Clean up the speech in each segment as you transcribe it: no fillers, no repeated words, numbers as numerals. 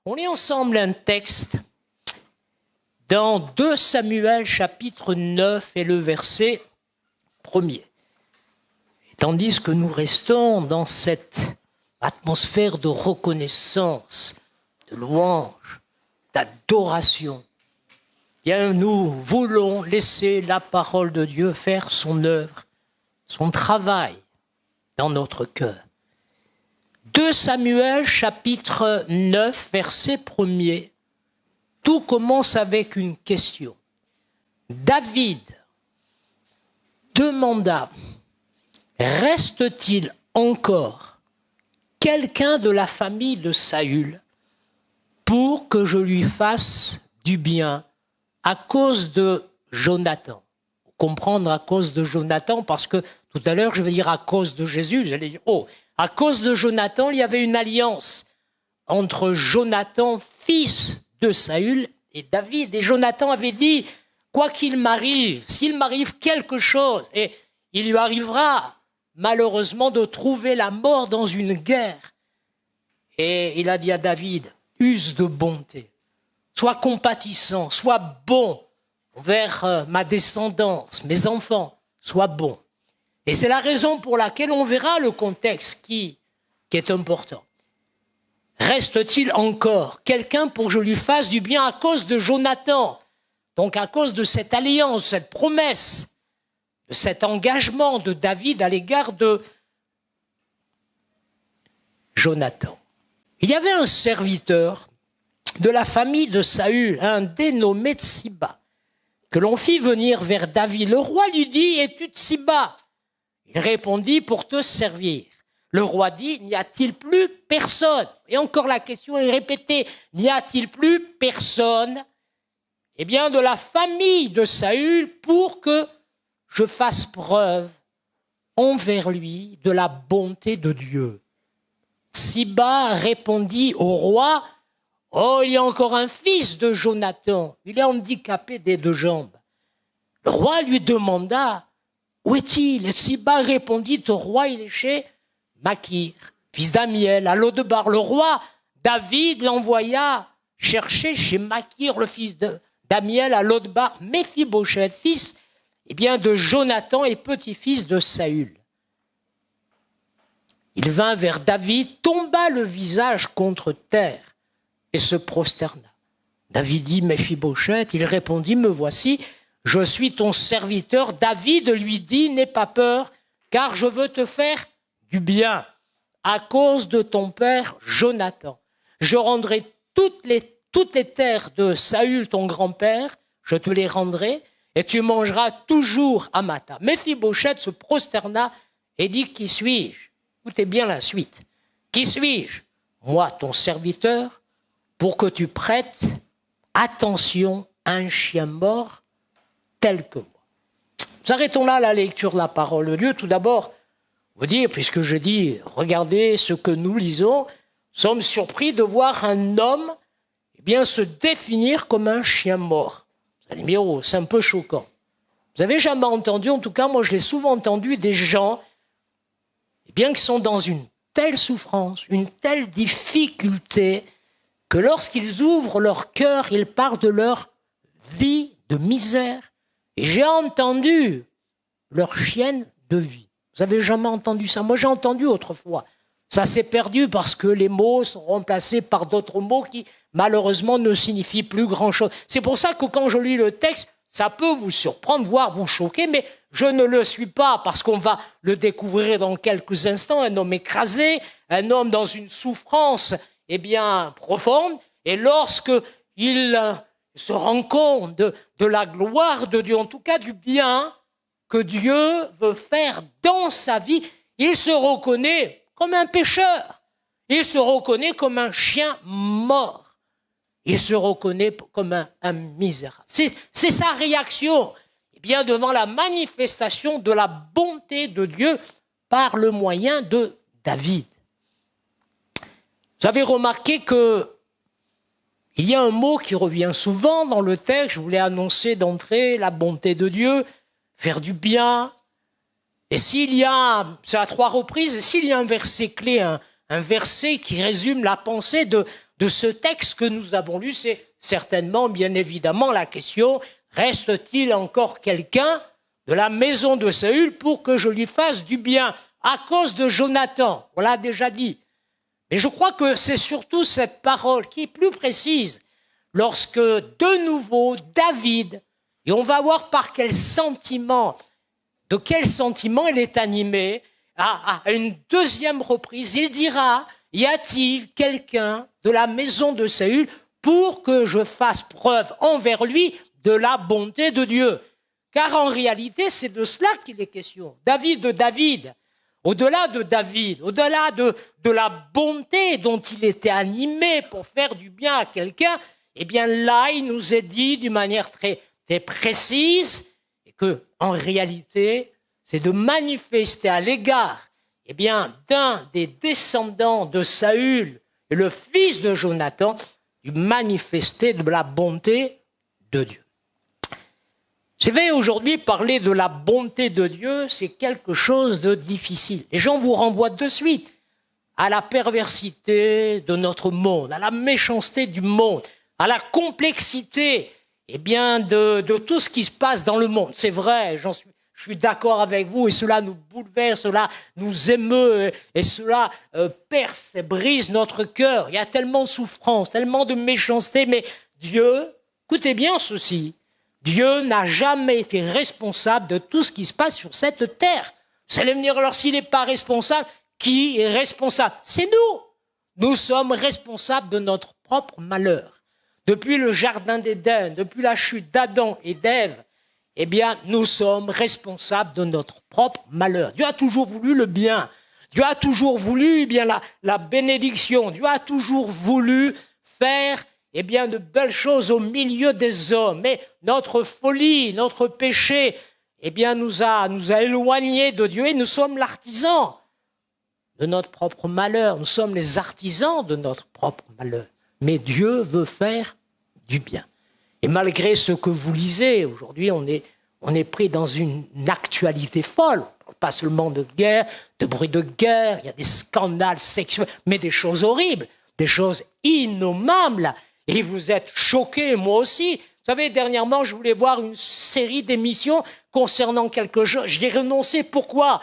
On lit ensemble un texte dans 2 Samuel chapitre 9 et le verset 1er. Et tandis que nous restons dans cette atmosphère de reconnaissance, de louange, d'adoration, bien nous voulons laisser la parole de Dieu faire son œuvre, son travail dans notre cœur. 2 Samuel chapitre 9 verset 1er. Tout commence avec une question. David demanda, reste-t-il encore quelqu'un de la famille de Saül pour que je lui fasse du bien à cause de Jonathan? Comprendre à cause de Jonathan, parce que tout à l'heure je vais dire à cause de Jésus, j'allais dire, à cause de Jonathan, il y avait une alliance entre Jonathan, fils de Saül, et David. Et Jonathan avait dit, quoi qu'il m'arrive, s'il m'arrive quelque chose, et il lui arrivera malheureusement de trouver la mort dans une guerre. Et il a dit à David, use de bonté, sois compatissant, sois bon envers ma descendance, mes enfants, sois bon. Et c'est la raison pour laquelle on verra le contexte qui est important. Reste-t-il encore quelqu'un pour que je lui fasse du bien à cause de Jonathan? Donc à cause de cette alliance, cette promesse, de cet engagement de David à l'égard de Jonathan. Il y avait un serviteur de la famille de Saül, un dénommé Tsiba, que l'on fit venir vers David. Le roi lui dit, es-tu Tsiba? Il répondit, pour te servir. Le roi dit, n'y a-t-il plus personne? Et encore la question est répétée, n'y a-t-il plus personne, eh bien, de la famille de Saül pour que je fasse preuve envers lui de la bonté de Dieu? Tsiba répondit au roi, il y a encore un fils de Jonathan, il est handicapé des 2 jambes. Le roi lui demanda, où est-il? Et Tsiba répondit au roi, il est chez Makir, fils d'Amiel, à Lodebar. Le roi David l'envoya chercher chez Makir, le fils d'Amiel, à Lodebar, Méphibosheth, fils de Jonathan et petit-fils de Saül. Il vint vers David, tomba le visage contre terre et se prosterna. David dit, Méphibosheth, il répondit, me voici, je suis ton serviteur. David lui dit, n'aie pas peur, car je veux te faire du bien à cause de ton père Jonathan. Je rendrai toutes les terres de Saül, ton grand-père, je te les rendrai, et tu mangeras toujours à ma table. Méphibosheth se prosterna et dit, qui suis-je? Écoutez bien la suite. Qui suis-je? Moi, ton serviteur, pour que tu prêtes attention à un chien mort tel que moi. Nous arrêtons là la lecture de la parole de Dieu. Tout d'abord, vous dire, puisque je dis, regardez ce que nous lisons, nous sommes surpris de voir un homme se définir comme un chien mort. Vous allez me dire, c'est un peu choquant. Vous avez jamais entendu, en tout cas moi je l'ai souvent entendu, des gens qui sont dans une telle souffrance, une telle difficulté, que lorsqu'ils ouvrent leur cœur, ils parlent de leur vie de misère. Et j'ai entendu leur chienne de vie. Vous avez jamais entendu ça? Moi, j'ai entendu autrefois. Ça s'est perdu parce que les mots sont remplacés par d'autres mots qui, malheureusement, ne signifient plus grand-chose. C'est pour ça que quand je lis le texte, ça peut vous surprendre, voire vous choquer, mais je ne le suis pas parce qu'on va le découvrir dans quelques instants. Un homme écrasé, un homme dans une souffrance, profonde. Et lorsque il se rend compte de la gloire de Dieu, en tout cas du bien que Dieu veut faire dans sa vie, il se reconnaît comme un pécheur. Il se reconnaît comme un chien mort. Il se reconnaît comme un misérable. C'est sa réaction devant la manifestation de la bonté de Dieu par le moyen de David. Vous avez remarqué que il y a un mot qui revient souvent dans le texte. Je voulais annoncer d'entrée la bonté de Dieu, faire du bien. Et s'il y a, c'est à 3 reprises, s'il y a un verset clé, un verset qui résume la pensée de de ce texte que nous avons lu, c'est certainement, bien évidemment, la question, reste-t-il encore quelqu'un de la maison de Saül pour que je lui fasse du bien à cause de Jonathan? On l'a déjà dit. Mais je crois que c'est surtout cette parole qui est plus précise lorsque, de nouveau, David, et on va voir par quel sentiment, de quel sentiment il est animé, à une deuxième reprise, il dira, y a-t-il quelqu'un de la maison de Saül pour que je fasse preuve envers lui de la bonté de Dieu? Car en réalité, c'est de cela qu'il est question. David, au-delà de David, au-delà de la bonté dont il était animé pour faire du bien à quelqu'un, eh bien là, il nous est dit d'une manière très, très précise que, en réalité, c'est de manifester à l'égard eh bien, d'un des descendants de Saül et le fils de Jonathan, de manifester de la bonté de Dieu. Je vais aujourd'hui parler de la bonté de Dieu, c'est quelque chose de difficile. Les gens vous renvoient de suite à la perversité de notre monde, à la méchanceté du monde, à la complexité eh bien, de tout ce qui se passe dans le monde. C'est vrai, je suis d'accord avec vous, et cela nous bouleverse, cela nous émeut, et cela perce et brise notre cœur. Il y a tellement de souffrance, tellement de méchanceté, mais Dieu, écoutez bien ceci, Dieu n'a jamais été responsable de tout ce qui se passe sur cette terre. Vous allez me dire, alors s'il n'est pas responsable, qui est responsable? C'est nous. Nous sommes responsables de notre propre malheur. Depuis le jardin d'Éden, depuis la chute d'Adam et d'Ève, eh bien, nous sommes responsables de notre propre malheur. Dieu a toujours voulu le bien. Dieu a toujours voulu eh bien, la bénédiction. Dieu a toujours voulu faire eh bien, de belles choses au milieu des hommes. Mais notre folie, notre péché, eh bien, nous a éloignés de Dieu et nous sommes l'artisan de notre propre malheur. Nous sommes les artisans de notre propre malheur. Mais Dieu veut faire du bien. Et malgré ce que vous lisez, aujourd'hui, on est pris dans une actualité folle. Pas seulement de guerre, de bruit de guerre, il y a des scandales sexuels, mais des choses horribles, des choses innommables. Et vous êtes choqués, moi aussi. Vous savez, dernièrement, je voulais voir une série d'émissions concernant quelque chose. J'y ai renoncé. Pourquoi?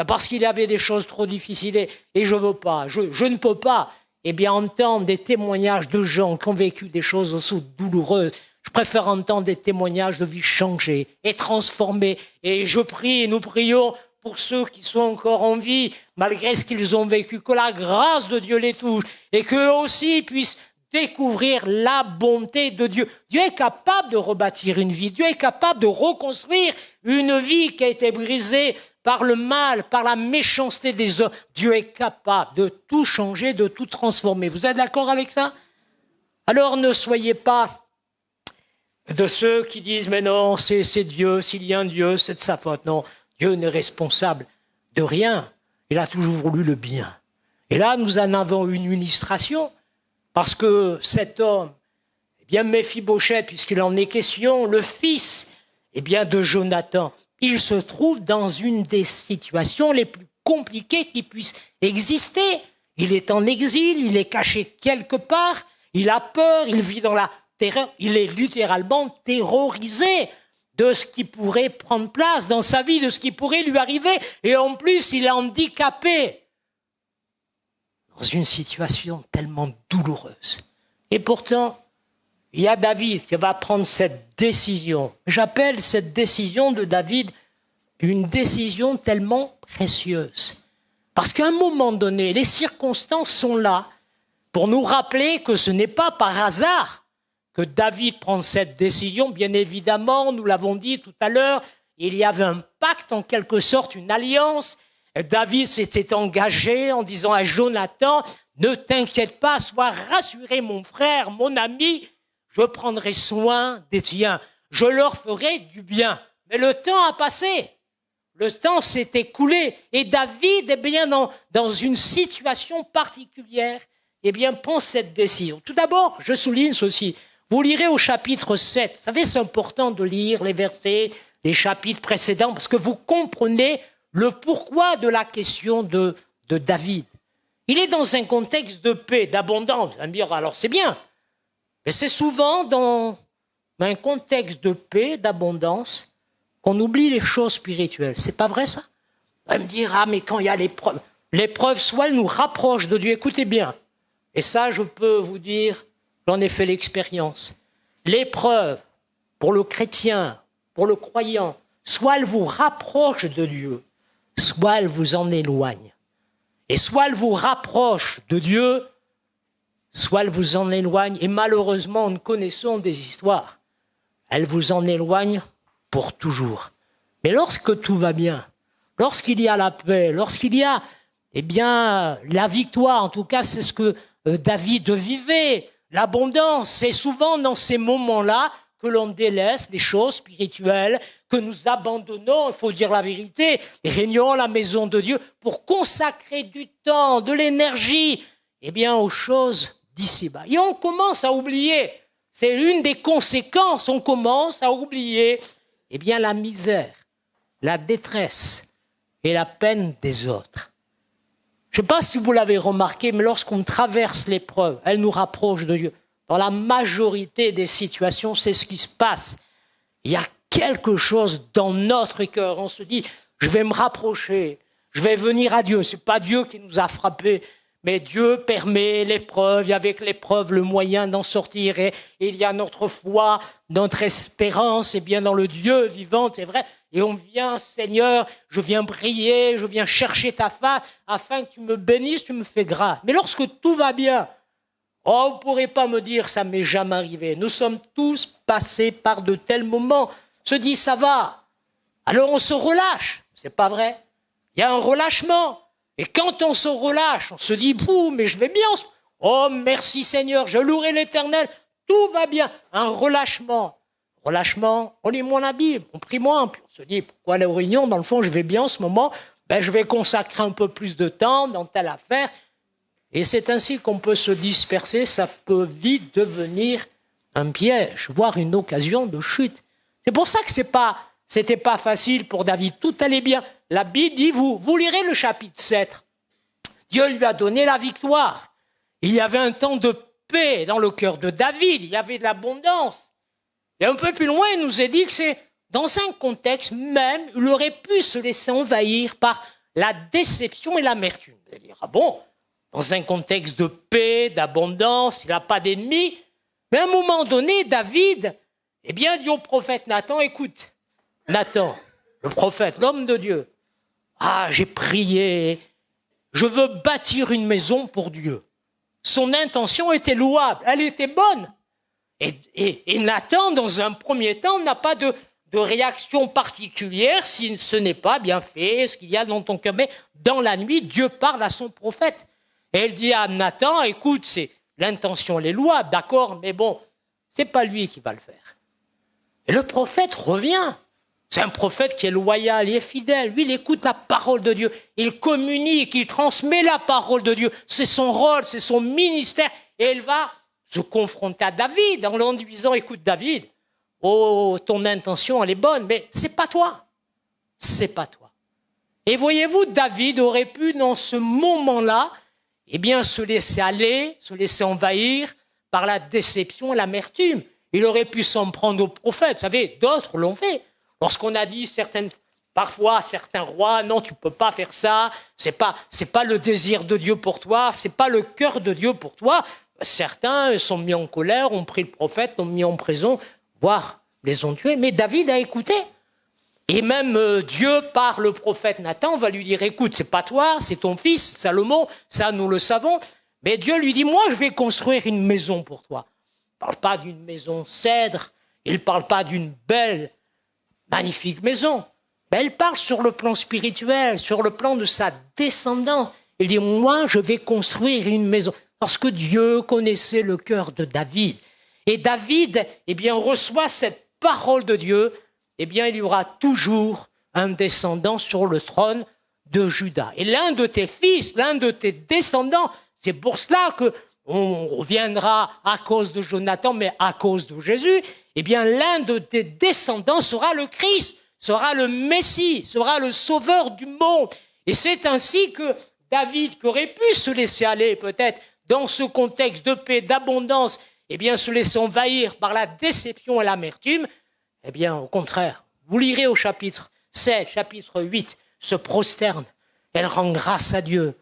Parce qu'il y avait des choses trop difficiles et je veux pas, je ne peux pas eh bien, entendre des témoignages de gens qui ont vécu des choses aussi douloureuses. Je préfère entendre des témoignages de vie changée et transformée. Et je prie et nous prions pour ceux qui sont encore en vie, malgré ce qu'ils ont vécu, que la grâce de Dieu les touche et qu'eux aussi puissent découvrir la bonté de Dieu. Dieu est capable de rebâtir une vie. Dieu est capable de reconstruire une vie qui a été brisée par le mal, par la méchanceté des hommes. Dieu est capable de tout changer, de tout transformer. Vous êtes d'accord avec ça? Alors ne soyez pas de ceux qui disent « mais non, c'est Dieu, s'il y a un Dieu, c'est de sa faute ». Non, Dieu n'est responsable de rien. Il a toujours voulu le bien. Et là, nous en avons une illustration, parce que cet homme, eh bien Méphibosheth, puisqu'il en est question, le fils eh bien, de Jonathan, il se trouve dans une des situations les plus compliquées qui puissent exister. Il est en exil, il est caché quelque part, il a peur, il vit dans la terreur, il est littéralement terrorisé de ce qui pourrait prendre place dans sa vie, de ce qui pourrait lui arriver, et en plus il est handicapé dans une situation tellement douloureuse. Et pourtant, il y a David qui va prendre cette décision. J'appelle cette décision de David une décision tellement précieuse. Parce qu'à un moment donné, les circonstances sont là pour nous rappeler que ce n'est pas par hasard que David prend cette décision. Bien évidemment, nous l'avons dit tout à l'heure, il y avait un pacte, en quelque sorte, une alliance. David s'était engagé en disant à Jonathan, « Ne t'inquiète pas, sois rassuré mon frère, mon ami, je prendrai soin des tiens, je leur ferai du bien. » Mais le temps a passé, le temps s'est écoulé et David est bien dans une situation particulière, eh bien, prend cette décision. Tout d'abord, je souligne ceci, vous lirez au chapitre 7, vous savez, c'est important de lire les versets, les chapitres précédents, parce que vous comprenez le pourquoi de la question de David. Il est dans un contexte de paix, d'abondance. Vous allez me dire, alors c'est bien. Mais c'est souvent dans un contexte de paix, d'abondance, qu'on oublie les choses spirituelles. C'est pas vrai ça? Vous allez me dire, ah mais quand il y a l'épreuve, soit elle nous rapproche de Dieu. Écoutez bien. Et ça, je peux vous dire, j'en ai fait l'expérience. L'épreuve, pour le chrétien, pour le croyant, soit elle vous rapproche de Dieu, soit elle vous en éloigne. Et soit elle vous rapproche de Dieu, soit elle vous en éloigne. Et malheureusement, nous connaissons des histoires. Elle vous en éloigne pour toujours. Mais lorsque tout va bien, lorsqu'il y a la paix, lorsqu'il y a, eh bien, la victoire, en tout cas, c'est ce que David vivait, l'abondance, c'est souvent dans ces moments-là que l'on délaisse les choses spirituelles, que nous abandonnons, il faut dire la vérité, et régnons à la maison de Dieu pour consacrer du temps, de l'énergie, eh bien, aux choses d'ici-bas. Et on commence à oublier, c'est une des conséquences, on commence à oublier, eh bien, la misère, la détresse et la peine des autres. Je ne sais pas si vous l'avez remarqué, mais lorsqu'on traverse l'épreuve, elle nous rapproche de Dieu. Dans la majorité des situations, c'est ce qui se passe. Il y a quelque chose dans notre cœur. On se dit, je vais me rapprocher, je vais venir à Dieu. Ce n'est pas Dieu qui nous a frappés, mais Dieu permet l'épreuve. Et avec l'épreuve, le moyen d'en sortir. Et il y a notre foi, notre espérance, et bien dans le Dieu vivant, c'est vrai. Et on vient, Seigneur, je viens prier, je viens chercher ta face, afin que tu me bénisses, tu me fais grâce. Mais lorsque tout va bien, oh, vous ne pourrez pas me dire, ça ne m'est jamais arrivé. Nous sommes tous passés par de tels moments. On se dit, ça va. Alors on se relâche. Ce n'est pas vrai. Il y a un relâchement. Et quand on se relâche, on se dit, mais je vais bien. Oh, merci Seigneur, je louerai l'Éternel. Tout va bien. Un relâchement. Relâchement, on lit moins la Bible, on prie moins. Puis on se dit, pourquoi aller aux réunions? Dans le fond, je vais bien en ce moment. Je vais consacrer un peu plus de temps dans telle affaire. Et c'est ainsi qu'on peut se disperser, ça peut vite devenir un piège, voire une occasion de chute. C'est pour ça que c'était pas facile pour David, tout allait bien. La Bible dit, vous lirez le chapitre 7, Dieu lui a donné la victoire. Il y avait un temps de paix dans le cœur de David, il y avait de l'abondance. Et un peu plus loin, il nous est dit que c'est dans un contexte même, il aurait pu se laisser envahir par la déception et l'amertume. Vous allez dire, ah bon? Dans un contexte de paix, d'abondance, il n'a pas d'ennemis. Mais à un moment donné, David, eh bien, dit au prophète Nathan, écoute, Nathan, le prophète, l'homme de Dieu, j'ai prié, je veux bâtir une maison pour Dieu. Son intention était louable, elle était bonne. Et Nathan, dans un premier temps, n'a pas de réaction particulière si ce n'est pas bien fait, ce qu'il y a dans ton cœur. Mais dans la nuit, Dieu parle à son prophète. Et elle dit à Nathan, écoute, l'intention elle est louable, d'accord, mais bon, c'est pas lui qui va le faire. Et le prophète revient. C'est un prophète qui est loyal, il est fidèle. Lui, il écoute la parole de Dieu. Il communique, il transmet la parole de Dieu. C'est son rôle, c'est son ministère. Et il va se confronter à David en lui disant, écoute David, oh, ton intention elle est bonne, mais c'est pas toi. C'est pas toi. Et voyez-vous, David aurait pu, dans ce moment-là, eh bien, se laisser aller, se laisser envahir par la déception et l'amertume. Il aurait pu s'en prendre au prophète. Vous savez, d'autres l'ont fait. Lorsqu'on a dit parfois certains rois, non, tu ne peux pas faire ça, c'est pas le désir de Dieu pour toi, c'est pas le cœur de Dieu pour toi. Certains sont mis en colère, ont pris le prophète, l'ont mis en prison, voire les ont tués. Mais David a écouté. Et même Dieu, par le prophète Nathan, va lui dire, écoute, c'est pas toi, c'est ton fils, Salomon, ça nous le savons. Mais Dieu lui dit, moi, je vais construire une maison pour toi. Il ne parle pas d'une maison cèdre, il ne parle pas d'une belle, magnifique maison. Mais il parle sur le plan spirituel, sur le plan de sa descendance. Il dit, moi, je vais construire une maison. Parce que Dieu connaissait le cœur de David. Et David, eh bien, reçoit cette parole de Dieu. Eh bien, il y aura toujours un descendant sur le trône de Juda. Et l'un de tes fils, l'un de tes descendants, c'est pour cela qu'on reviendra à cause de Jonathan, mais à cause de Jésus, eh bien, l'un de tes descendants sera le Christ, sera le Messie, sera le sauveur du monde. Et c'est ainsi que David, qui aurait pu se laisser aller peut-être dans ce contexte de paix, d'abondance, eh bien se laisser envahir par la déception et l'amertume, eh bien au contraire, vous lirez au chapitre 7, chapitre 8, se prosterne, elle rend grâce à Dieu.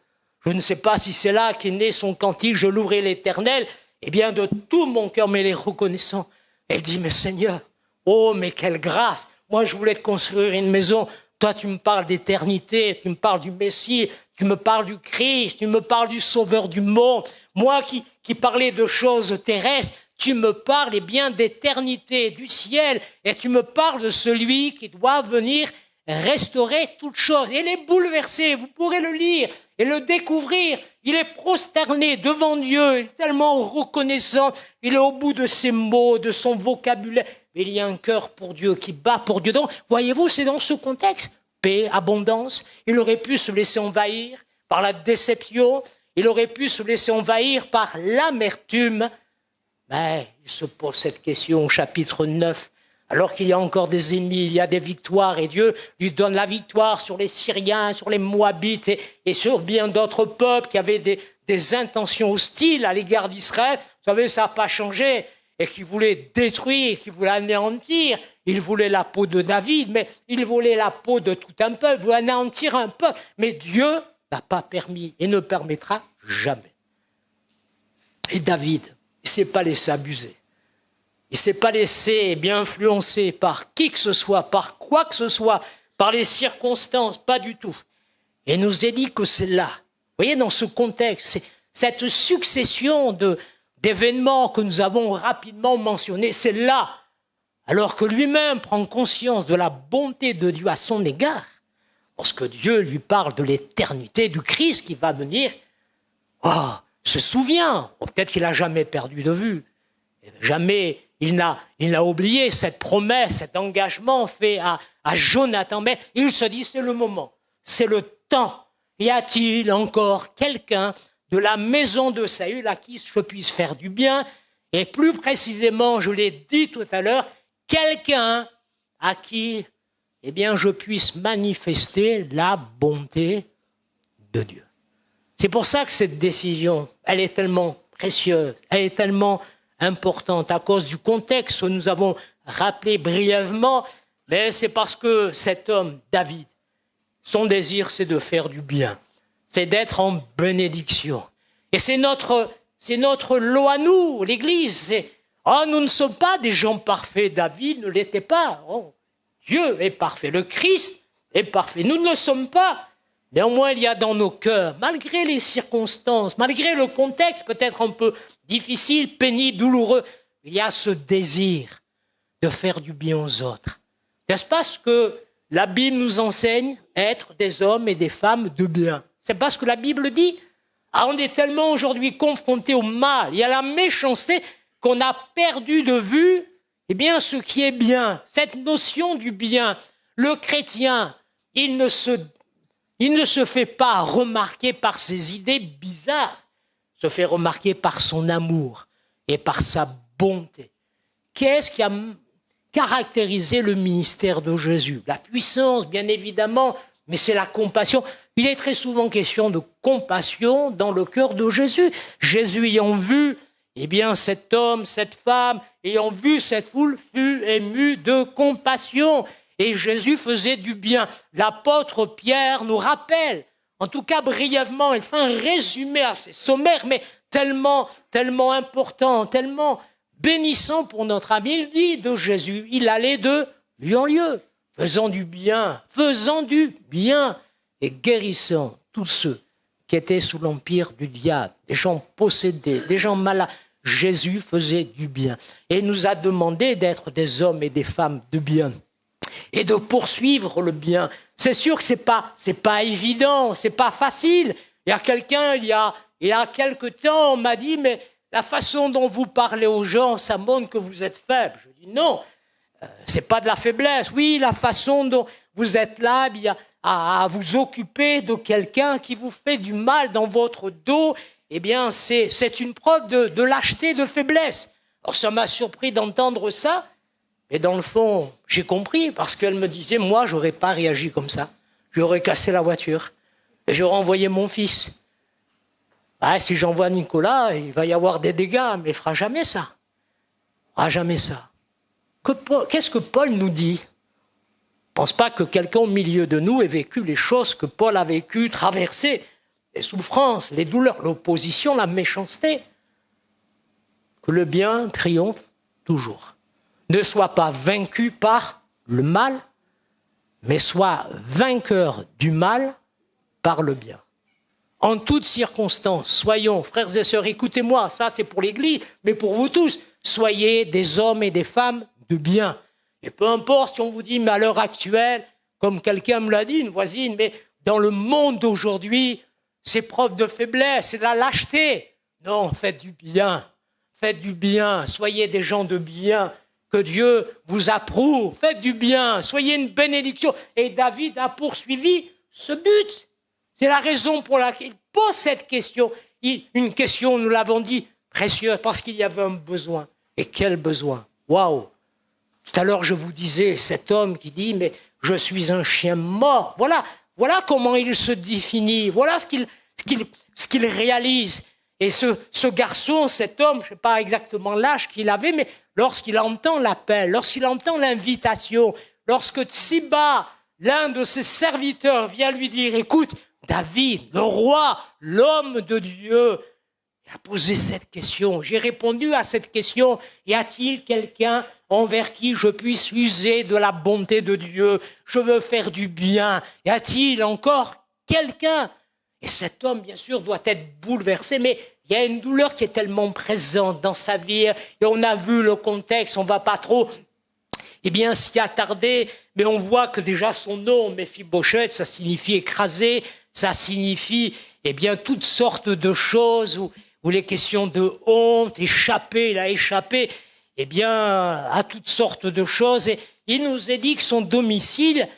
Je ne sais pas si c'est là qu'est né son cantique, je louerai l'Éternel, eh bien de tout mon cœur, mais les reconnaissant. Elle dit, mais Seigneur, oh mais quelle grâce, moi je voulais te construire une maison, toi tu me parles d'éternité, tu me parles du Messie, tu me parles du Christ, tu me parles du Sauveur du monde, moi qui parlais de choses terrestres, tu me parles eh bien d'éternité, du ciel, et tu me parles de celui qui doit venir restaurer toutes choses. Il est bouleversé, vous pourrez le lire et le découvrir. Il est prosterné devant Dieu, il est tellement reconnaissant, il est au bout de ses mots, de son vocabulaire. Mais il y a un cœur pour Dieu qui bat pour Dieu. Donc, voyez-vous, c'est dans ce contexte, paix, abondance. Il aurait pu se laisser envahir par la déception, il aurait pu se laisser envahir par l'amertume. Mais il se pose cette question au chapitre 9. Alors qu'il y a encore des ennemis, il y a des victoires, et Dieu lui donne la victoire sur les Syriens, sur les Moabites et sur bien d'autres peuples qui avaient des intentions hostiles à l'égard d'Israël. Vous savez, ça n'a pas changé, et qui voulaient détruire, qui voulaient anéantir. Il voulait la peau de David, mais il voulait la peau de tout un peuple, il voulait anéantir un peuple. Mais Dieu n'a pas permis et ne permettra jamais. Et David, il ne s'est pas laissé abuser. Il ne s'est pas laissé bien influencer par qui que ce soit, par quoi que ce soit, par les circonstances, pas du tout. Et il nous est dit que c'est là, vous voyez, dans ce contexte, c'est cette succession d'événements que nous avons rapidement mentionnés, c'est là, alors que lui-même prend conscience de la bonté de Dieu à son égard, lorsque Dieu lui parle de l'éternité du Christ qui va venir, se souvient, peut-être qu'il n'a jamais perdu de vue, jamais il n'a oublié cette promesse, cet engagement fait à Jonathan, mais il se dit c'est le moment, c'est le temps. Y a-t-il encore quelqu'un de la maison de Saül à qui je puisse faire du bien? Et plus précisément, je l'ai dit tout à l'heure, quelqu'un à qui eh bien, je puisse manifester la bonté de Dieu. C'est pour ça que cette décision, elle est tellement précieuse, elle est tellement importante à cause du contexte que nous avons rappelé brièvement, mais c'est parce que cet homme, David, son désir, c'est de faire du bien, c'est d'être en bénédiction. Et c'est notre loi, nous, l'Église. Nous ne sommes pas des gens parfaits, David ne l'était pas. Dieu est parfait, le Christ est parfait, nous ne le sommes pas. Néanmoins, il y a dans nos cœurs, malgré les circonstances, malgré le contexte peut-être un peu difficile, pénible, douloureux, il y a ce désir de faire du bien aux autres. N'est-ce pas ce que la Bible nous enseigne? Être des hommes et des femmes de bien. C'est pas ce que la Bible dit? On est tellement aujourd'hui confrontés au mal et à la méchanceté qu'on a perdu de vue eh bien, ce qui est bien, cette notion du bien. Le chrétien, il ne se fait pas remarquer par ses idées bizarres, il se fait remarquer par son amour et par sa bonté. Qu'est-ce qui a caractérisé le ministère de Jésus? La puissance, bien évidemment, mais c'est la compassion. Il est très souvent question de compassion dans le cœur de Jésus. Jésus ayant vu, eh bien, cet homme, cette femme, ayant vu cette foule, fut ému de compassion. Et Jésus faisait du bien. L'apôtre Pierre nous rappelle, en tout cas brièvement, il fait un résumé assez sommaire, mais tellement important, tellement bénissant pour notre ami. Il dit de Jésus, il allait de lieu en lieu, faisant du bien et guérissant tous ceux qui étaient sous l'empire du diable, des gens possédés, des gens malades. Jésus faisait du bien et nous a demandé d'être des hommes et des femmes de bien et de poursuivre le bien. C'est sûr que c'est pas évident, c'est pas facile. Il y a quelqu'un, il y a quelque temps, on m'a dit, mais la façon dont vous parlez aux gens, ça montre que vous êtes faible. Je dis non, c'est pas de la faiblesse. Oui, la façon dont vous êtes là, bien, à vous occuper de quelqu'un qui vous fait du mal dans votre dos, eh bien, c'est une preuve de lâcheté, de faiblesse. Alors, ça m'a surpris d'entendre ça, mais dans le fond, j'ai compris, parce qu'elle me disait, moi, j'aurais pas réagi comme ça. J'aurais cassé la voiture. et je renvoyais mon fils. Ah, si j'envoie Nicolas, il va y avoir des dégâts, mais il ne fera jamais ça. Il ne fera jamais ça. Qu'est-ce que Paul nous dit? Je ne pense pas que quelqu'un au milieu de nous ait vécu les choses que Paul a vécues, traversé les souffrances, les douleurs, l'opposition, la méchanceté. Que le bien triomphe toujours. Ne sois pas vaincu par le mal, mais sois vainqueur du mal par le bien. En toutes circonstances, soyons, frères et sœurs, écoutez-moi, ça c'est pour l'Église, mais pour vous tous, soyez des hommes et des femmes de bien. Et peu importe si on vous dit, mais à l'heure actuelle, comme quelqu'un me l'a dit, une voisine, mais dans le monde d'aujourd'hui, c'est preuve de faiblesse, c'est de la lâcheté. Non, faites du bien, soyez des gens de bien, que Dieu vous approuve, faites du bien, soyez une bénédiction. Et David a poursuivi ce but. C'est la raison pour laquelle il pose cette question. Une question, nous l'avons dit, précieuse, parce qu'il y avait un besoin. Et quel besoin? Waouh! Tout à l'heure, je vous disais, cet homme qui dit, mais je suis un chien mort. Voilà comment il se définit. Voilà ce qu'il réalise. Et ce garçon, cet homme, je ne sais pas exactement l'âge qu'il avait, mais lorsqu'il entend l'appel, lorsqu'il entend l'invitation, lorsque Tsiba, l'un de ses serviteurs, vient lui dire, écoute, David, le roi, l'homme de Dieu, il a posé cette question. J'ai répondu à cette question. Y a-t-il quelqu'un envers qui je puisse user de la bonté de Dieu? Je veux faire du bien. Y a-t-il encore quelqu'un? Et cet homme, bien sûr, doit être bouleversé, mais il y a une douleur qui est tellement présente dans sa vie. Et on a vu le contexte, on ne va pas trop s'y attarder, mais on voit que déjà son nom, Méphibosheth, ça signifie écrasé, ça signifie toutes sortes de choses où les questions de honte, échapper, il a échappé à toutes sortes de choses. Et il nous est dit que son domicile,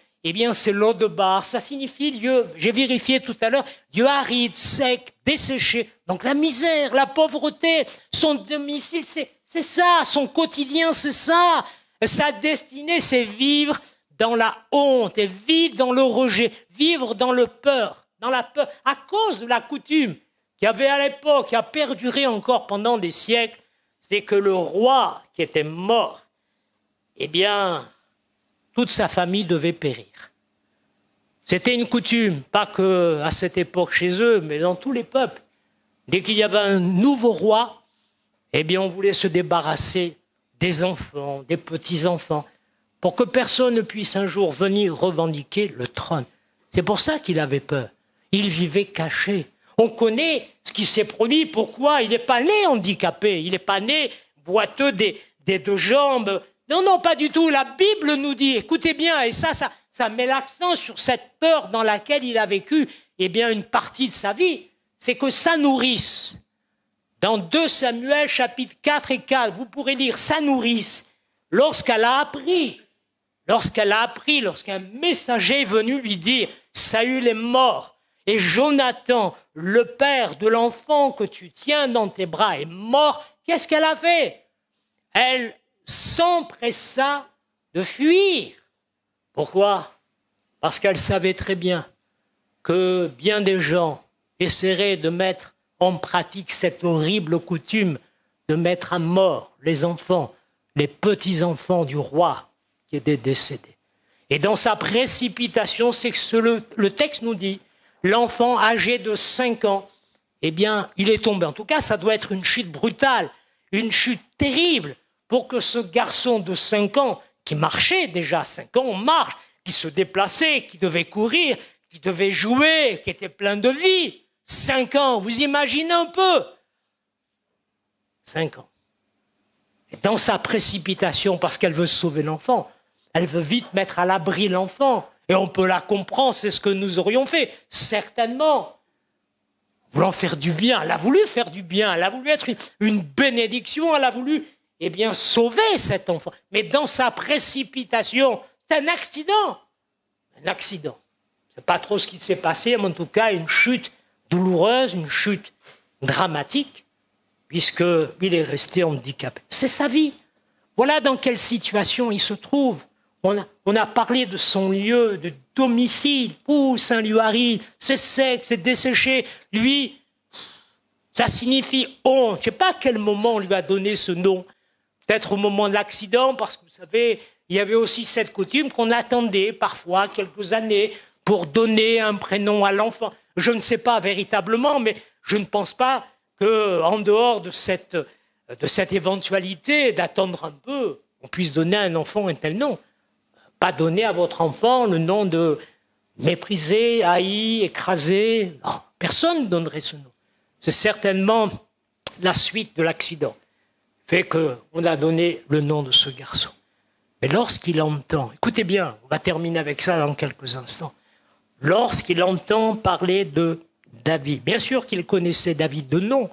c'est Lodebar, ça signifie lieu, j'ai vérifié tout à l'heure, lieu aride, sec, desséché. Donc la misère, la pauvreté, son domicile, c'est ça, son quotidien, c'est ça. Sa destinée, c'est vivre dans la honte et vivre dans le rejet, vivre dans la peur, à cause de la coutume qu'il y avait à l'époque, qui a perduré encore pendant des siècles, c'est que le roi qui était mort, toute sa famille devait périr. C'était une coutume, pas qu'à cette époque chez eux, mais dans tous les peuples. Dès qu'il y avait un nouveau roi, on voulait se débarrasser des enfants, des petits-enfants, pour que personne ne puisse un jour venir revendiquer le trône. C'est pour ça qu'il avait peur. Il vivait caché. On connaît ce qui s'est produit, pourquoi il n'est pas né handicapé, il n'est pas né boiteux des deux jambes. Non, pas du tout. La Bible nous dit, écoutez bien, et ça met l'accent sur cette peur dans laquelle il a vécu, une partie de sa vie, c'est que sa nourrice, dans 2 Samuel, chapitres 4 et 4, vous pourrez lire sa nourrice, lorsqu'elle a appris, lorsqu'un messager est venu lui dire, Saül est mort, et Jonathan, le père de l'enfant que tu tiens dans tes bras, est mort, qu'est-ce qu'elle a fait? Elle s'empressa de fuir. Pourquoi? Parce qu'elle savait très bien que bien des gens essaieraient de mettre en pratique cette horrible coutume de mettre à mort les enfants, les petits-enfants du roi qui était décédé. Et dans sa précipitation, c'est que le texte nous dit, l'enfant âgé de 5 ans, il est tombé. En tout cas, ça doit être une chute brutale, une chute terrible, pour que ce garçon de 5 ans, qui marchait déjà, 5 ans, on marche, qui se déplaçait, qui devait courir, qui devait jouer, qui était plein de vie, 5 ans, vous imaginez un peu? 5 ans. Et dans sa précipitation, parce qu'elle veut sauver l'enfant, elle veut vite mettre à l'abri l'enfant. Et on peut la comprendre, c'est ce que nous aurions fait, certainement. Voulant faire du bien, elle a voulu faire du bien, elle a voulu être une bénédiction, elle a voulu sauver cet enfant. Mais dans sa précipitation, c'est un accident. Un accident. Je ne sais pas trop ce qui s'est passé, mais en tout cas, une chute douloureuse, une chute dramatique, puisqu'il est resté handicapé. C'est sa vie. Voilà dans quelle situation il se trouve On a parlé de son lieu de domicile. Ouh, ça lui arrive, c'est sec, c'est desséché. Lui, ça signifie honte. Je ne sais pas à quel moment on lui a donné ce nom. Peut-être au moment de l'accident, parce que vous savez, il y avait aussi cette coutume qu'on attendait parfois quelques années pour donner un prénom à l'enfant. Je ne sais pas véritablement, mais je ne pense pas qu'en dehors de cette éventualité d'attendre un peu, on puisse donner à un enfant un tel nom. Pas donner à votre enfant le nom de méprisé, haï, écrasé. Non, personne ne donnerait ce nom. C'est certainement la suite de l'accident fait qu'on a donné le nom de ce garçon. Mais lorsqu'il entend, écoutez bien, on va terminer avec ça dans quelques instants, lorsqu'il entend parler de David, bien sûr qu'il connaissait David de nom,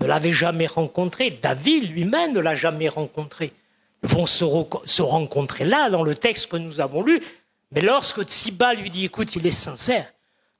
ne l'avait jamais rencontré, David lui-même ne l'a jamais rencontré. Ils vont se rencontrer là, dans le texte que nous avons lu, mais lorsque Tsiba lui dit, écoute, il est sincère,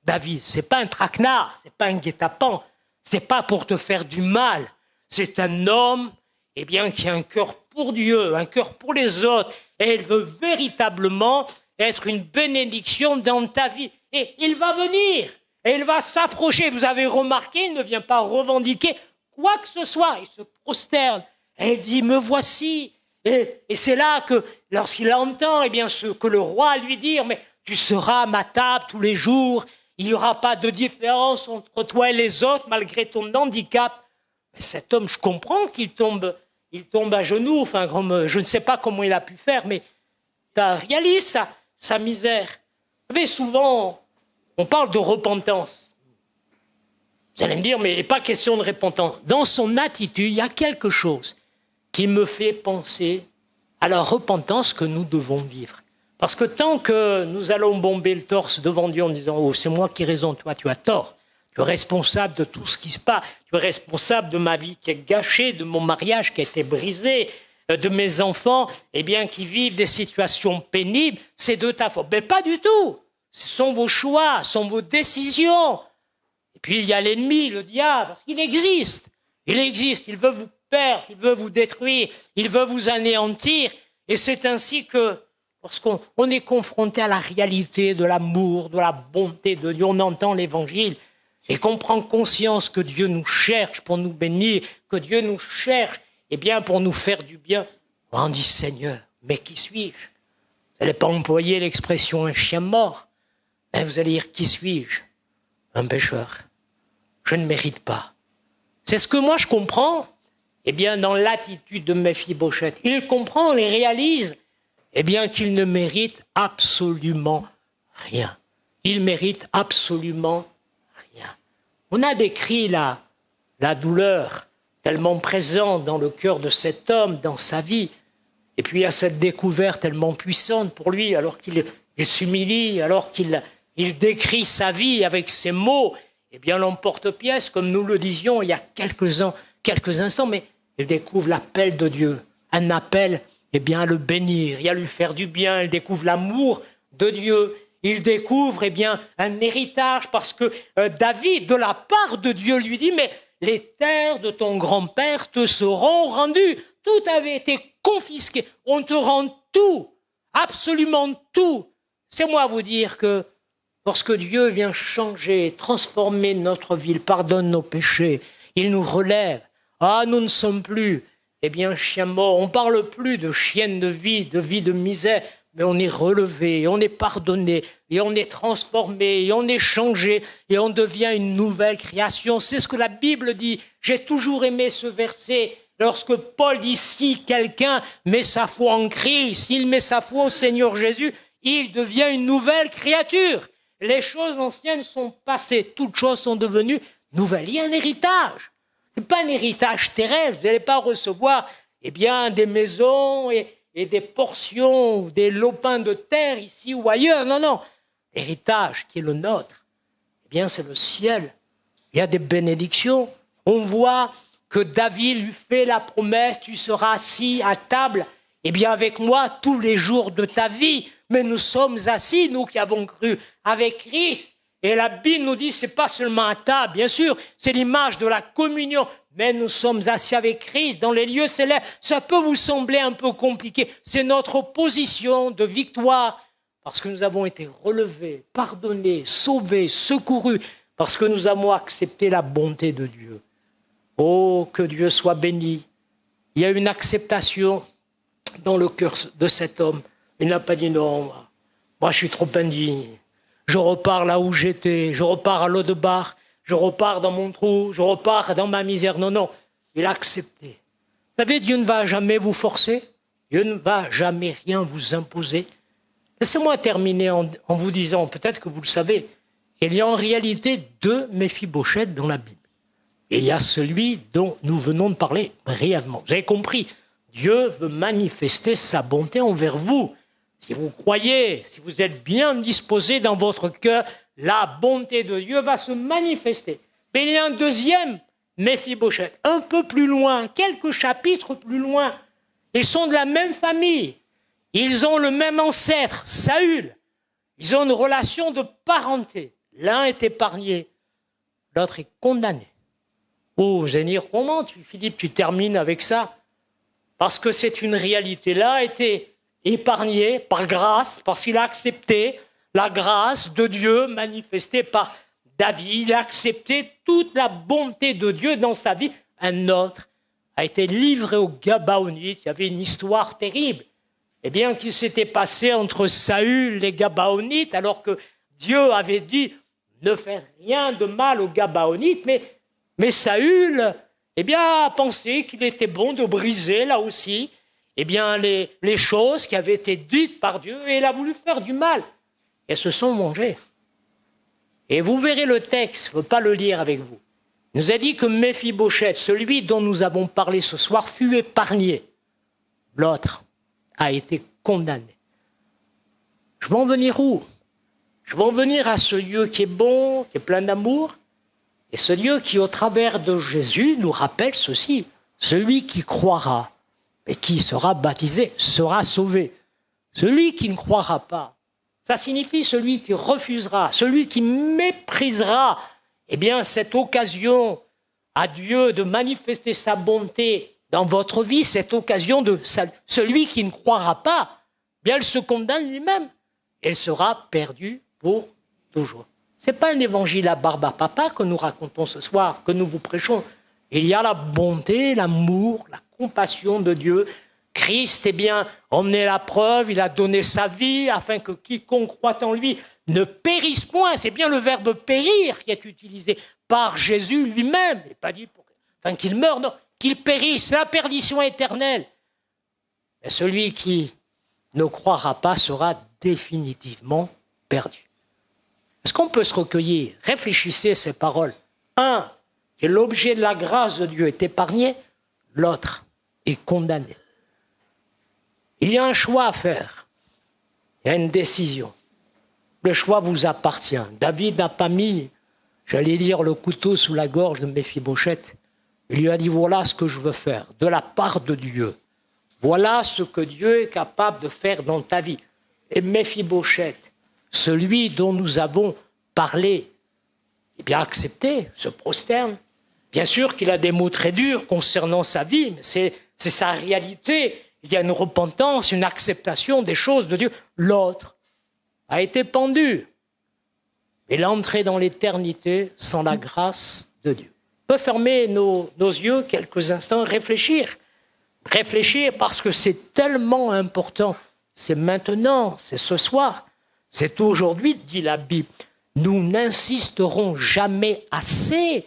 David, c'est pas un traquenard, c'est pas un guet-apens, c'est pas pour te faire du mal, c'est un homme qui a un cœur pour Dieu, un cœur pour les autres, et il veut véritablement être une bénédiction dans ta vie. Et il va venir, et il va s'approcher. Vous avez remarqué, il ne vient pas revendiquer quoi que ce soit. Il se prosterne, et il dit, me voici. Et c'est là que, lorsqu'il entend ce que le roi lui dit, mais tu seras à ma table tous les jours, il n'y aura pas de différence entre toi et les autres, malgré ton handicap. Mais cet homme, je comprends qu'il tombe à genoux, je ne sais pas comment il a pu faire, mais tu réalises sa misère. Vous savez, souvent, on parle de repentance. Vous allez me dire, mais il n'est pas question de repentance. Dans son attitude, il y a quelque chose qui me fait penser à la repentance que nous devons vivre. Parce que tant que nous allons bomber le torse devant Dieu en disant « Oh, c'est moi qui ai raison, toi, tu as tort », tu es responsable de tout ce qui se passe. Tu es responsable de ma vie qui est gâchée, de mon mariage qui a été brisé, de mes enfants qui vivent des situations pénibles. C'est de ta faute. Mais pas du tout. Ce sont vos choix, ce sont vos décisions. Et puis il y a l'ennemi, le diable, parce qu'il existe. Il existe. Il veut vous perdre, il veut vous détruire, il veut vous anéantir. Et c'est ainsi que lorsqu'on est confronté à la réalité de l'amour, de la bonté de Dieu, on entend l'évangile, et qu'on prend conscience que Dieu nous cherche pour nous bénir, que Dieu nous cherche pour nous faire du bien, on dit Seigneur, mais qui suis-je? Vous n'allez pas employer l'expression un chien mort, mais vous allez dire qui suis-je? Un pécheur. Je ne mérite pas. C'est ce que moi je comprends dans l'attitude de Méphibosheth. Il comprend, il réalise qu'il ne mérite absolument rien. Il mérite absolument rien. On a décrit la douleur tellement présente dans le cœur de cet homme, dans sa vie. Et puis il y a cette découverte tellement puissante pour lui, alors qu'il s'humilie, alors qu'il décrit sa vie avec ces mots, l'emporte-pièce, comme nous le disions il y a quelques instants, mais il découvre l'appel de Dieu, un appel à le bénir, à lui faire du bien, il découvre l'amour de Dieu. Il découvre un héritage parce que David, de la part de Dieu, lui dit « Mais les terres de ton grand-père te seront rendues. Tout avait été confisqué. On te rend tout, absolument tout. » C'est moi à vous dire que lorsque Dieu vient changer, transformer notre vie, il pardonne nos péchés, il nous relève. Ah, nous ne sommes plus, chiens morts. On ne parle plus de chienne de vie de misère. Mais on est relevé, on est pardonné, et on est transformé, et on est changé, et on devient une nouvelle création. C'est ce que la Bible dit. J'ai toujours aimé ce verset. Lorsque Paul dit, si quelqu'un met sa foi en Christ, s'il met sa foi au Seigneur Jésus, il devient une nouvelle créature. Les choses anciennes sont passées, toutes choses sont devenues nouvelles. Il y a un héritage. Ce n'est pas un héritage terrestre. Vous n'allez pas recevoir des maisons et des portions ou des lopins de terre ici ou ailleurs. Non, non. L'héritage qui est le nôtre, c'est le ciel. Il y a des bénédictions. On voit que David lui fait la promesse, tu seras assis à table, avec moi tous les jours de ta vie. Mais nous sommes assis, nous qui avons cru avec Christ, Et la Bible nous dit, c'est pas seulement à table, bien sûr, c'est l'image de la communion. Mais nous sommes assis avec Christ dans les lieux célestes. Ça peut vous sembler un peu compliqué. C'est notre position de victoire parce que nous avons été relevés, pardonnés, sauvés, secourus, parce que nous avons accepté la bonté de Dieu. Oh, que Dieu soit béni. Il y a une acceptation dans le cœur de cet homme. Il n'a pas dit non, moi je suis trop indigne. Je repars là où j'étais, je repars à l'eau de bar, je repars dans mon trou, je repars dans ma misère. Non, non, il a accepté. Vous savez, Dieu ne va jamais vous forcer, Dieu ne va jamais rien vous imposer. Laissez-moi terminer en vous disant, peut-être que vous le savez, il y a en réalité deux Méphibosheth dans la Bible. Il y a celui dont nous venons de parler brièvement. Vous avez compris, Dieu veut manifester sa bonté envers vous. Si vous croyez, si vous êtes bien disposé dans votre cœur, la bonté de Dieu va se manifester. Mais il y a un deuxième Méphibosheth, un peu plus loin, quelques chapitres plus loin. Ils sont de la même famille. Ils ont le même ancêtre, Saül. Ils ont une relation de parenté. L'un est épargné, l'autre est condamné. Oh, vous allez dire, comment, Philippe, tu termines avec ça? Parce que c'est une réalité. L'un a été épargné par grâce, parce qu'il a accepté la grâce de Dieu manifestée par David. Il a accepté toute la bonté de Dieu dans sa vie. Un autre a été livré aux Gabaonites. Il y avait une histoire terrible. Eh bien, qui s'était passé entre Saül et les Gabaonites, alors que Dieu avait dit ne faire rien de mal aux Gabaonites, mais Saül, eh bien, a pensé qu'il était bon de briser, là aussi, eh bien, les choses qui avaient été dites par Dieu, et il a voulu faire du mal. Elles se sont mangées. Et vous verrez le texte, je ne veux pas le lire avec vous. Il nous a dit que Méphibosheth, celui dont nous avons parlé ce soir, fut épargné. L'autre a été condamné. Je vais en venir où? Je vais en venir à ce Dieu qui est bon, qui est plein d'amour, et ce Dieu qui, au travers de Jésus, nous rappelle ceci. Celui qui croira et qui sera baptisé sera sauvé. Celui qui ne croira pas, ça signifie celui qui refusera, celui qui méprisera, eh bien, cette occasion à Dieu de manifester sa bonté dans votre vie, cette occasion de celui qui ne croira pas, bien, elle se condamne lui-même. Elle sera perdue pour toujours. Ce n'est pas un évangile à barbe à papa que nous racontons ce soir, que nous vous prêchons. Il y a la bonté, l'amour, la compassion de Dieu. Christ, eh bien, en est la preuve, il a donné sa vie afin que quiconque croit en lui ne périsse point. C'est bien le verbe périr qui est utilisé par Jésus lui-même. Il n'est pas dit afin qu'il meure, non, qu'il périsse, la perdition éternelle. Et celui qui ne croira pas sera définitivement perdu. Est-ce qu'on peut se recueillir? Réfléchissez à ces paroles. Un, qui est l'objet de la grâce de Dieu, est épargné. L'autre est condamné. Il y a un choix à faire. Il y a une décision. Le choix vous appartient. David n'a pas mis, j'allais dire, le couteau sous la gorge de Méphibosheth. Il lui a dit, voilà ce que je veux faire, de la part de Dieu. Voilà ce que Dieu est capable de faire dans ta vie. Et Méphibosheth, celui dont nous avons parlé, eh bien accepté, se prosterne. Bien sûr qu'il a des mots très durs concernant sa vie, mais c'est sa réalité. Il y a une repentance, une acceptation des choses de Dieu. L'autre a été pendu. Il est entré dans l'éternité sans la grâce de Dieu. On peut fermer nos yeux quelques instants, réfléchir. Réfléchir parce que c'est tellement important. C'est maintenant, c'est ce soir. C'est aujourd'hui, dit la Bible. Nous n'insisterons jamais assez,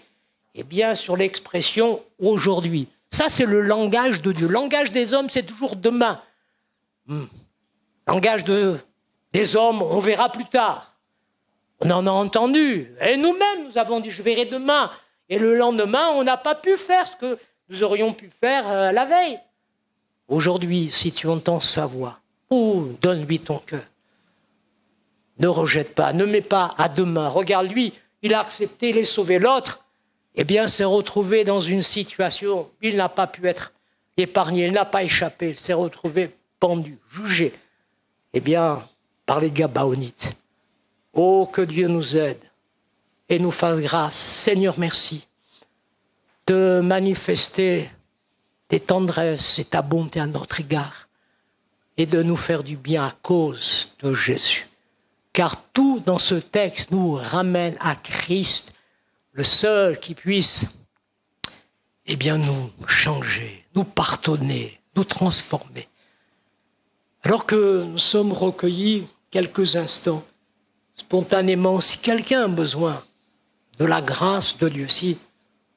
eh bien, sur l'expression aujourd'hui. Ça, c'est le langage de Dieu. Le langage des hommes, c'est toujours demain. Le langage des hommes, on verra plus tard. On en a entendu. Et nous-mêmes, nous avons dit, je verrai demain. Et le lendemain, on n'a pas pu faire ce que nous aurions pu faire la veille. Aujourd'hui, si tu entends sa voix, donne-lui ton cœur. Ne rejette pas, ne mets pas à demain. Regarde-lui, il a accepté, il est sauvé. L'autre, eh bien, s'est retrouvé dans une situation, il n'a pas pu être épargné, il n'a pas échappé, il s'est retrouvé pendu, jugé, eh bien, par les Gabaonites. Oh, que Dieu nous aide et nous fasse grâce. Seigneur, merci de manifester tes tendresses et ta bonté à notre égard et de nous faire du bien à cause de Jésus. Car tout dans ce texte nous ramène à Christ, le seul qui puisse nous changer, nous pardonner, nous transformer. Alors que nous sommes recueillis quelques instants, spontanément, si quelqu'un a besoin de la grâce de Dieu, si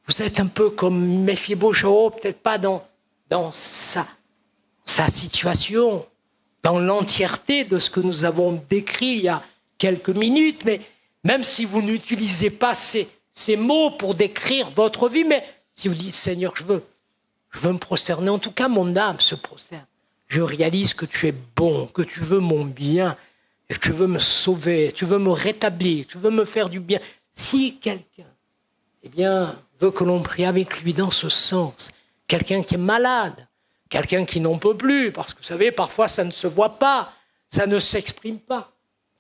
vous êtes un peu comme Méphibosheth, peut-être pas dans sa situation, dans l'entièreté de ce que nous avons décrit il y a quelques minutes, mais même si vous n'utilisez pas ces mots pour décrire votre vie, mais si vous dites, Seigneur, je veux me prosterner, en tout cas mon âme se prosterne. Je réalise que tu es bon, que tu veux mon bien, et que tu veux me sauver, tu veux me rétablir, tu veux me faire du bien. Si quelqu'un, veut que l'on prie avec lui dans ce sens, quelqu'un qui est malade, quelqu'un qui n'en peut plus, parce que vous savez, parfois ça ne se voit pas, ça ne s'exprime pas,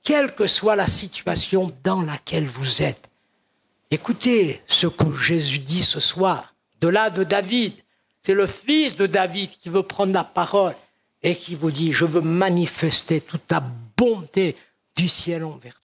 quelle que soit la situation dans laquelle vous êtes. Écoutez ce que Jésus dit ce soir, de là de David. C'est le fils de David qui veut prendre la parole et qui vous dit, je veux manifester toute la bonté du ciel envers toi.